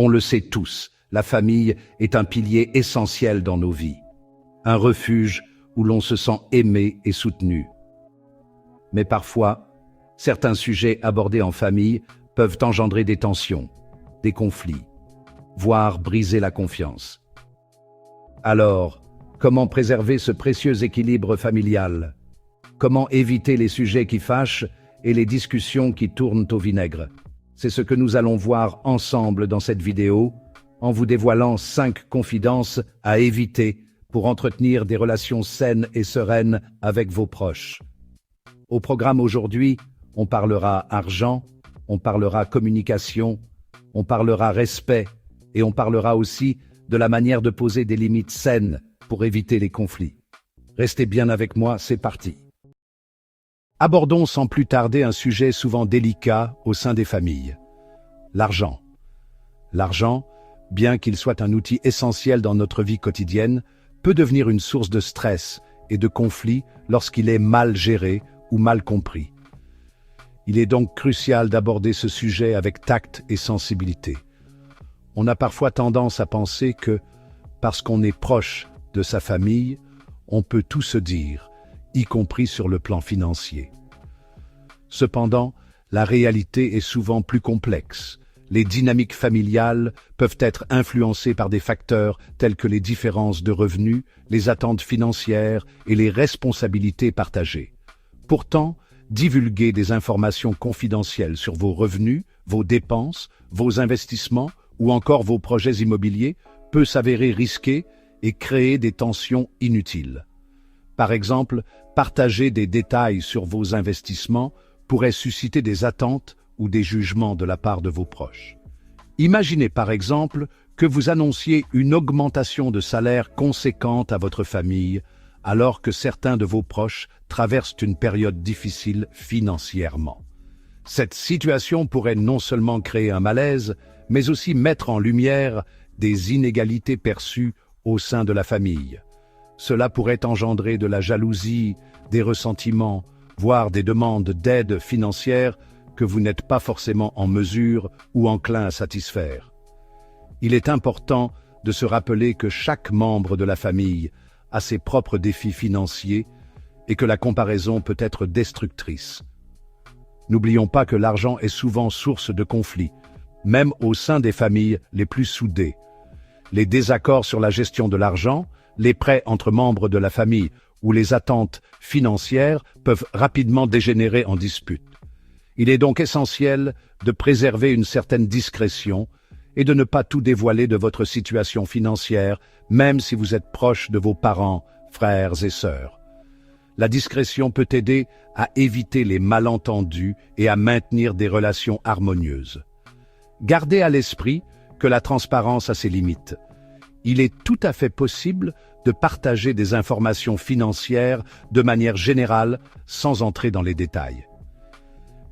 On le sait tous, la famille est un pilier essentiel dans nos vies. Un refuge où l'on se sent aimé et soutenu. Mais parfois, certains sujets abordés en famille peuvent engendrer des tensions, des conflits, voire briser la confiance. Alors, comment préserver ce précieux équilibre familial? Comment éviter les sujets qui fâchent et les discussions qui tournent au vinaigre? C'est ce que nous allons voir ensemble dans cette vidéo, en vous dévoilant 5 confidences à éviter pour entretenir des relations saines et sereines avec vos proches. Au programme aujourd'hui, on parlera argent, on parlera communication, on parlera respect et on parlera aussi de la manière de poser des limites saines pour éviter les conflits. Restez bien avec moi, c'est parti. Abordons sans plus tarder un sujet souvent délicat au sein des familles. L'argent. L'argent, bien qu'il soit un outil essentiel dans notre vie quotidienne, peut devenir une source de stress et de conflit lorsqu'il est mal géré ou mal compris. Il est donc crucial d'aborder ce sujet avec tact et sensibilité. On a parfois tendance à penser que, parce qu'on est proche de sa famille, on peut tout se dire, y compris sur le plan financier. Cependant, la réalité est souvent plus complexe. Les dynamiques familiales peuvent être influencées par des facteurs tels que les différences de revenus, les attentes financières et les responsabilités partagées. Pourtant, divulguer des informations confidentielles sur vos revenus, vos dépenses, vos investissements ou encore vos projets immobiliers peut s'avérer risqué et créer des tensions inutiles. Par exemple, partager des détails sur vos investissements pourrait susciter des attentes ou des jugements de la part de vos proches. Imaginez par exemple que vous annonciez une augmentation de salaire conséquente à votre famille, alors que certains de vos proches traversent une période difficile financièrement. Cette situation pourrait non seulement créer un malaise, mais aussi mettre en lumière des inégalités perçues au sein de la famille. Cela pourrait engendrer de la jalousie, des ressentiments, voire des demandes d'aide financière que vous n'êtes pas forcément en mesure ou enclin à satisfaire. Il est important de se rappeler que chaque membre de la famille a ses propres défis financiers et que la comparaison peut être destructrice. N'oublions pas que l'argent est souvent source de conflits, même au sein des familles les plus soudées. Les désaccords sur la gestion de l'argent, les prêts entre membres de la famille ou les attentes financières peuvent rapidement dégénérer en dispute. Il est donc essentiel de préserver une certaine discrétion et de ne pas tout dévoiler de votre situation financière, même si vous êtes proche de vos parents, frères et sœurs. La discrétion peut aider à éviter les malentendus et à maintenir des relations harmonieuses. Gardez à l'esprit que la transparence a ses limites. Il est tout à fait possible de partager des informations financières de manière générale sans entrer dans les détails.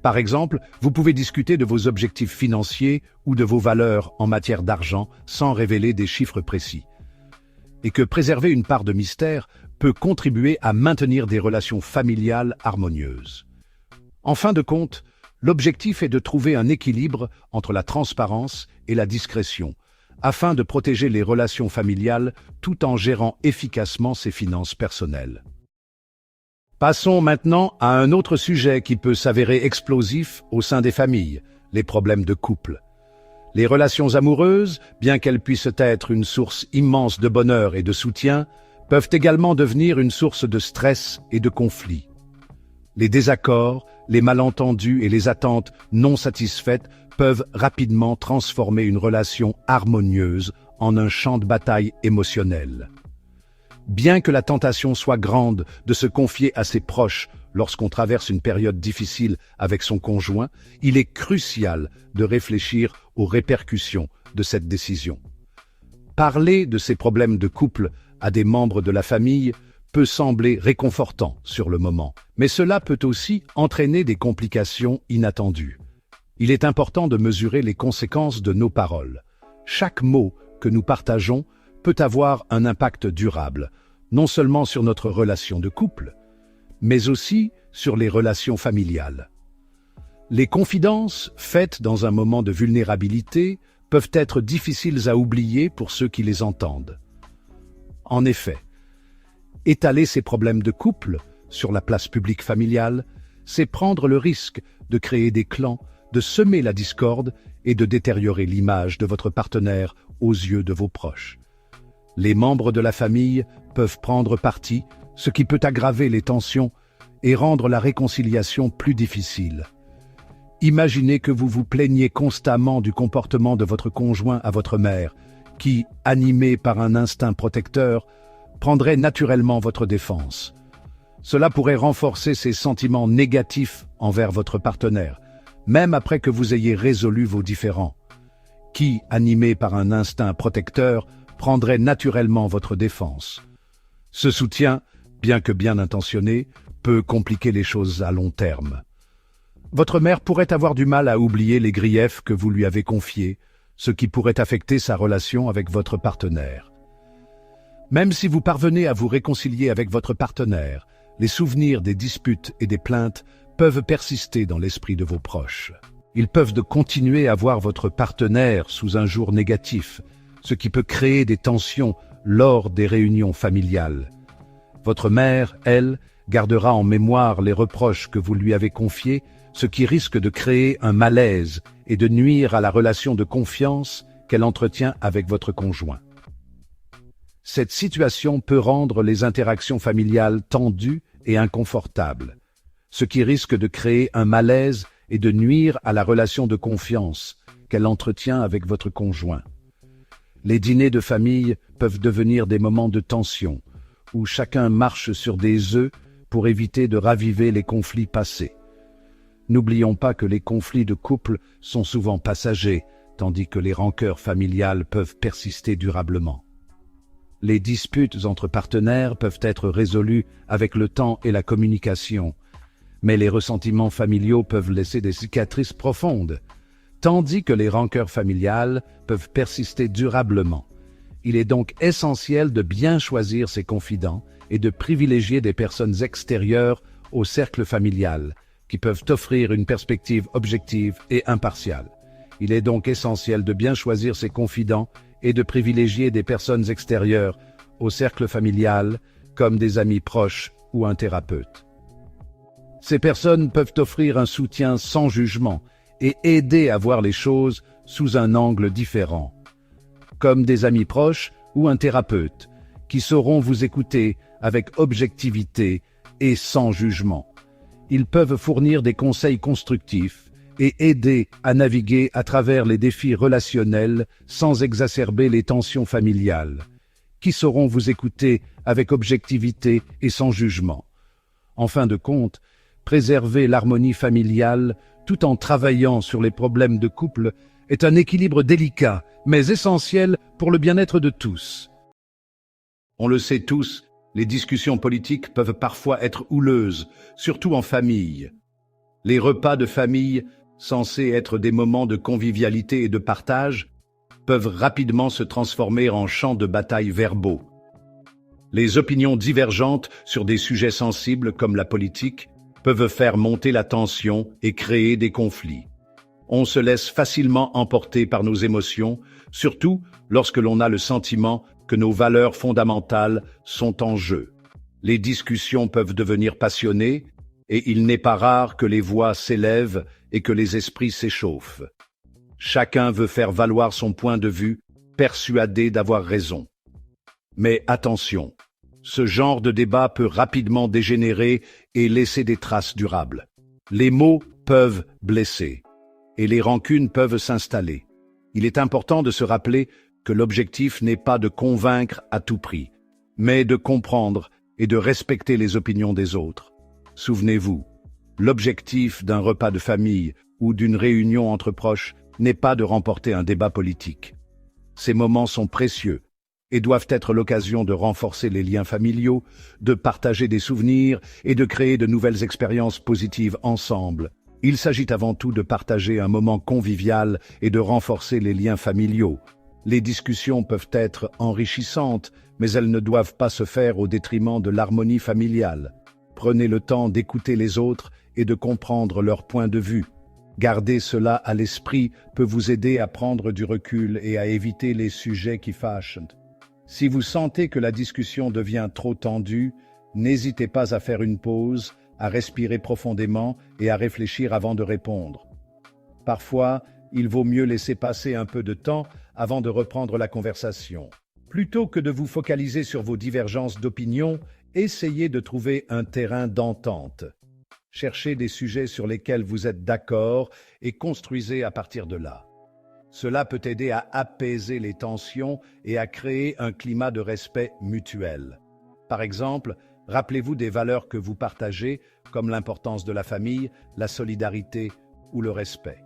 Par exemple, vous pouvez discuter de vos objectifs financiers ou de vos valeurs en matière d'argent sans révéler des chiffres précis. Et que préserver une part de mystère peut contribuer à maintenir des relations familiales harmonieuses. En fin de compte, l'objectif est de trouver un équilibre entre la transparence et la discrétion, afin de protéger les relations familiales tout en gérant efficacement ses finances personnelles. Passons maintenant à un autre sujet qui peut s'avérer explosif au sein des familles, les problèmes de couple. Les relations amoureuses, bien qu'elles puissent être une source immense de bonheur et de soutien, peuvent également devenir une source de stress et de conflit. Les désaccords, les malentendus et les attentes non satisfaites peuvent rapidement transformer une relation harmonieuse en un champ de bataille émotionnel. Bien que la tentation soit grande de se confier à ses proches lorsqu'on traverse une période difficile avec son conjoint, il est crucial de réfléchir aux répercussions de cette décision. Parler de ces problèmes de couple à des membres de la famille peut sembler réconfortant sur le moment, mais cela peut aussi entraîner des complications inattendues. Il est important de mesurer les conséquences de nos paroles. Chaque mot que nous partageons peut avoir un impact durable, non seulement sur notre relation de couple, mais aussi sur les relations familiales. Les confidences faites dans un moment de vulnérabilité peuvent être difficiles à oublier pour ceux qui les entendent. En effet, étaler ces problèmes de couple sur la place publique familiale, c'est prendre le risque de créer des clans, de semer la discorde et de détériorer l'image de votre partenaire aux yeux de vos proches. Les membres de la famille peuvent prendre parti, ce qui peut aggraver les tensions et rendre la réconciliation plus difficile. Imaginez que vous vous plaignez constamment du comportement de votre conjoint à votre mère, qui, animé par un instinct protecteur, prendrait naturellement votre défense. Cela pourrait renforcer ses sentiments négatifs envers votre partenaire, même après que vous ayez résolu vos différends. Qui, animé par un instinct protecteur, prendrait naturellement votre défense. Ce soutien, bien que bien intentionné, peut compliquer les choses à long terme. Votre mère pourrait avoir du mal à oublier les griefs que vous lui avez confiés, ce qui pourrait affecter sa relation avec votre partenaire. Même si vous parvenez à vous réconcilier avec votre partenaire, les souvenirs des disputes et des plaintes peuvent persister dans l'esprit de vos proches. Ils peuvent continuer à voir votre partenaire sous un jour négatif, ce qui peut créer des tensions lors des réunions familiales. Votre mère, elle, gardera en mémoire les reproches que vous lui avez confiés, ce qui risque de créer un malaise et de nuire à la relation de confiance qu'elle entretient avec votre conjoint. Cette situation peut rendre les interactions familiales tendues et inconfortables, ce qui risque de créer un malaise et de nuire à la relation de confiance qu'elle entretient avec votre conjoint. Les dîners de famille peuvent devenir des moments de tension, où chacun marche sur des œufs pour éviter de raviver les conflits passés. N'oublions pas que les conflits de couple sont souvent passagers, tandis que les rancœurs familiales peuvent persister durablement. Les disputes entre partenaires peuvent être résolues avec le temps et la communication, mais les ressentiments familiaux peuvent laisser des cicatrices profondes, tandis que les rancœurs familiales peuvent persister durablement. Il est donc essentiel de bien choisir ses confidents et de privilégier des personnes extérieures au cercle familial, qui peuvent offrir une perspective objective et impartiale. Il est donc essentiel de bien choisir ses confidents et de privilégier des personnes extérieures au cercle familial, comme des amis proches ou un thérapeute. Ces personnes peuvent offrir un soutien sans jugement et aider à voir les choses sous un angle différent, comme des amis proches ou un thérapeute, qui sauront vous écouter avec objectivité et sans jugement. Ils peuvent fournir des conseils constructifs et aider à naviguer à travers les défis relationnels sans exacerber les tensions familiales, qui sauront vous écouter avec objectivité et sans jugement. En fin de compte, préserver l'harmonie familiale tout en travaillant sur les problèmes de couple est un équilibre délicat, mais essentiel pour le bien-être de tous. On le sait tous, les discussions politiques peuvent parfois être houleuses, surtout en famille. Les repas de famille, censés être des moments de convivialité et de partage, peuvent rapidement se transformer en champs de bataille verbaux. Les opinions divergentes sur des sujets sensibles comme la politique peuvent faire monter la tension et créer des conflits. On se laisse facilement emporter par nos émotions, surtout lorsque l'on a le sentiment que nos valeurs fondamentales sont en jeu. Les discussions peuvent devenir passionnées, et il n'est pas rare que les voix s'élèvent et que les esprits s'échauffent. Chacun veut faire valoir son point de vue, persuadé d'avoir raison. Mais attention, ce genre de débat peut rapidement dégénérer et laisser des traces durables. Les mots peuvent blesser, et les rancunes peuvent s'installer. Il est important de se rappeler que l'objectif n'est pas de convaincre à tout prix, mais de comprendre et de respecter les opinions des autres. Souvenez-vous, l'objectif d'un repas de famille ou d'une réunion entre proches n'est pas de remporter un débat politique. Ces moments sont précieux et doivent être l'occasion de renforcer les liens familiaux, de partager des souvenirs et de créer de nouvelles expériences positives ensemble. Il s'agit avant tout de partager un moment convivial et de renforcer les liens familiaux. Les discussions peuvent être enrichissantes, mais elles ne doivent pas se faire au détriment de l'harmonie familiale. Prenez le temps d'écouter les autres et de comprendre leur point de vue. Garder cela à l'esprit peut vous aider à prendre du recul et à éviter les sujets qui fâchent. Si vous sentez que la discussion devient trop tendue, n'hésitez pas à faire une pause, à respirer profondément et à réfléchir avant de répondre. Parfois, il vaut mieux laisser passer un peu de temps avant de reprendre la conversation. Plutôt que de vous focaliser sur vos divergences d'opinion, essayez de trouver un terrain d'entente. Cherchez des sujets sur lesquels vous êtes d'accord et construisez à partir de là. Cela peut aider à apaiser les tensions et à créer un climat de respect mutuel. Par exemple, rappelez-vous des valeurs que vous partagez, comme l'importance de la famille, la solidarité ou le respect.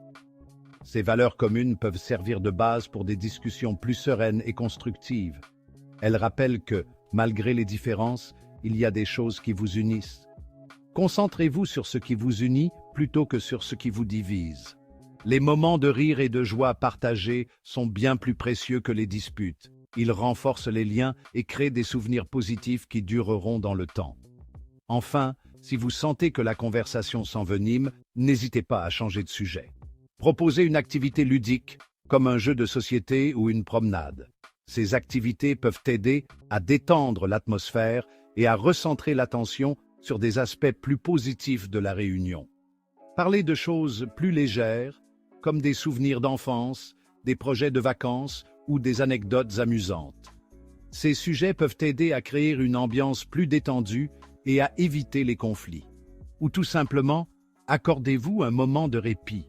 Ces valeurs communes peuvent servir de base pour des discussions plus sereines et constructives. Elles rappellent que, malgré les différences, il y a des choses qui vous unissent. Concentrez-vous sur ce qui vous unit plutôt que sur ce qui vous divise. Les moments de rire et de joie partagés sont bien plus précieux que les disputes. Ils renforcent les liens et créent des souvenirs positifs qui dureront dans le temps. Enfin, si vous sentez que la conversation s'envenime, n'hésitez pas à changer de sujet. Proposez une activité ludique, comme un jeu de société ou une promenade. Ces activités peuvent aider à détendre l'atmosphère et à recentrer l'attention sur des aspects plus positifs de la réunion. Parlez de choses plus légères, comme des souvenirs d'enfance, des projets de vacances ou des anecdotes amusantes. Ces sujets peuvent aider à créer une ambiance plus détendue et à éviter les conflits. Ou tout simplement, accordez-vous un moment de répit.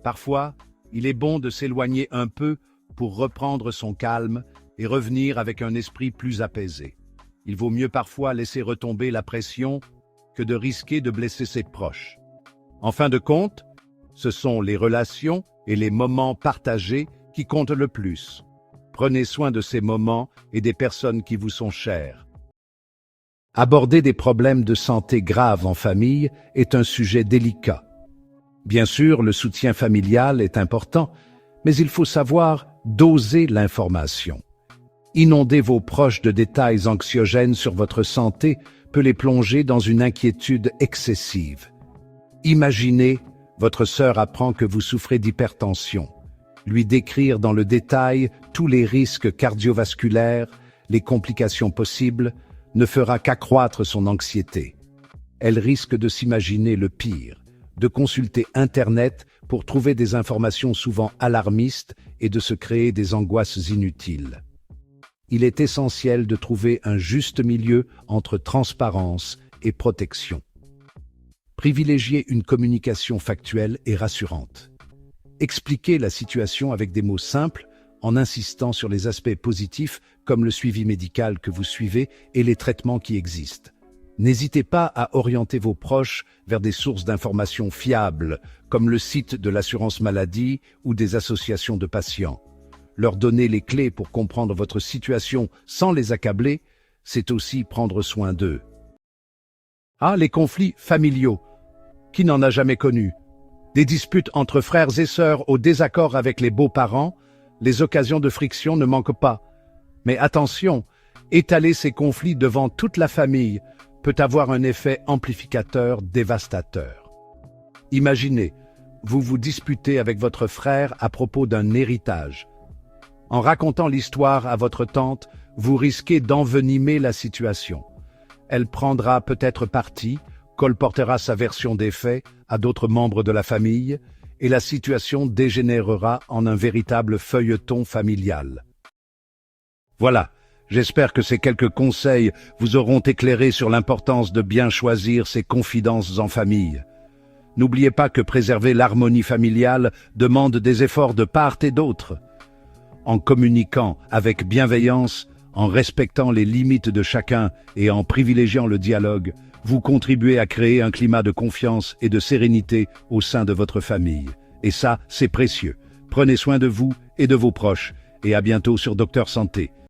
Parfois, il est bon de s'éloigner un peu pour reprendre son calme et revenir avec un esprit plus apaisé. Il vaut mieux parfois laisser retomber la pression que de risquer de blesser ses proches. En fin de compte, ce sont les relations et les moments partagés qui comptent le plus. Prenez soin de ces moments et des personnes qui vous sont chères. Aborder des problèmes de santé graves en famille est un sujet délicat. Bien sûr, le soutien familial est important, mais il faut savoir doser l'information. Inonder vos proches de détails anxiogènes sur votre santé peut les plonger dans une inquiétude excessive. Imaginez, votre sœur apprend que vous souffrez d'hypertension. Lui décrire dans le détail tous les risques cardiovasculaires, les complications possibles, ne fera qu'accroître son anxiété. Elle risque de s'imaginer le pire, de consulter Internet pour trouver des informations souvent alarmistes et de se créer des angoisses inutiles. Il est essentiel de trouver un juste milieu entre transparence et protection. Privilégiez une communication factuelle et rassurante. Expliquez la situation avec des mots simples en insistant sur les aspects positifs comme le suivi médical que vous suivez et les traitements qui existent. N'hésitez pas à orienter vos proches vers des sources d'informations fiables comme le site de l'assurance maladie ou des associations de patients. Leur donner les clés pour comprendre votre situation sans les accabler, c'est aussi prendre soin d'eux. Ah, les conflits familiaux. Qui n'en a jamais connu? Des disputes entre frères et sœurs au désaccord avec les beaux-parents, les occasions de friction ne manquent pas. Mais attention, étaler ces conflits devant toute la famille peut avoir un effet amplificateur dévastateur. Imaginez, vous vous disputez avec votre frère à propos d'un héritage. En racontant l'histoire à votre tante, vous risquez d'envenimer la situation. Elle prendra peut-être parti, colportera sa version des faits à d'autres membres de la famille, et la situation dégénérera en un véritable feuilleton familial. Voilà, j'espère que ces quelques conseils vous auront éclairé sur l'importance de bien choisir ses confidences en famille. N'oubliez pas que préserver l'harmonie familiale demande des efforts de part et d'autre. En communiquant avec bienveillance, en respectant les limites de chacun et en privilégiant le dialogue, vous contribuez à créer un climat de confiance et de sérénité au sein de votre famille. Et ça, c'est précieux. Prenez soin de vous et de vos proches, et à bientôt sur Docteur Santé.